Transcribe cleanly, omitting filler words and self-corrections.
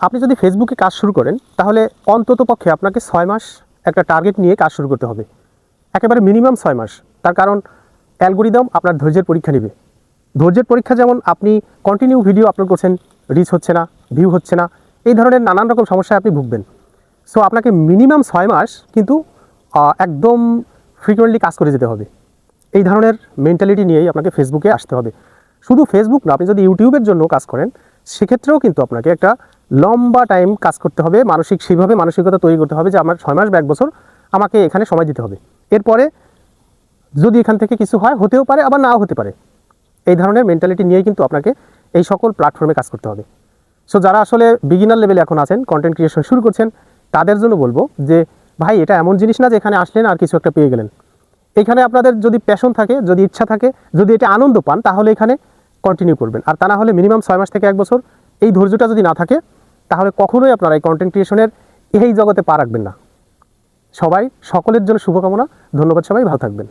আপনি যদি ফেসবুকে কাজ শুরু করেন তাহলে অন্ততপক্ষে আপনাকে 6 মাস একটা টার্গেট নিয়ে কাজ শুরু করতে হবে, একেবারে মিনিমাম 6 মাস। তার কারণ অ্যালগোরিদম আপনার ধৈর্যের পরীক্ষা নেবে। ধৈর্যের পরীক্ষা যেমন আপনি কন্টিনিউ ভিডিও আপলোড করছেন, রিচ হচ্ছে না, ভিউ হচ্ছে না, এই ধরনের নানান রকম সমস্যায় আপনি ভুগবেন। সো আপনাকে মিনিমাম 6 মাস কিন্তু একদম ফ্রিকোয়েন্টলি কাজ করে যেতে হবে। এই ধরনের মেন্টালিটি নিয়েই আপনাকে ফেসবুকে আসতে হবে। শুধু ফেসবুক না, আপনি যদি ইউটিউবের জন্য কাজ করেন সেক্ষেত্রেও কিন্তু আপনাকে একটা লম্বা টাইম কাজ করতে হবে, সেইভাবে মানসিকতা তৈরি করতে হবে যে আমার 6 মাস বা 1 বছর আমাকে এখানে সময় দিতে হবে। এরপরে যদি এখান থেকে কিছু হয়, হতেও পারে আবার নাও হতে পারে। এই ধরনের মেন্টালিটি নিয়েই কিন্তু আপনাকে এই সকল প্ল্যাটফর্মে কাজ করতে হবে। সো যারা আসলে বিগিনার লেভেলে এখন আছেন, কন্টেন্ট ক্রিয়েশন শুরু করছেন, তাদের জন্য বলবো যে ভাই, এটা এমন জিনিস না যে এখানে আসলেন আর কিছু একটা পেয়ে গেলেন। এখানে আপনাদের যদি প্যাশন থাকে, যদি ইচ্ছা থাকে, যদি এটা আনন্দ পান, তাহলে এখানে কন্টিনিউ করবেন। আর তা না হলে মিনিমাম 6 মাস থেকে 1 বছর এই ধৈর্যটা যদি না থাকে, তাহলে কখনোই আপনারা এই কন্টেন্ট ক্রিয়েশনের এই জগতে পা রাখবেন না। সকলের জন্য শুভকামনা। ধন্যবাদ, সবাই ভালো থাকবেন।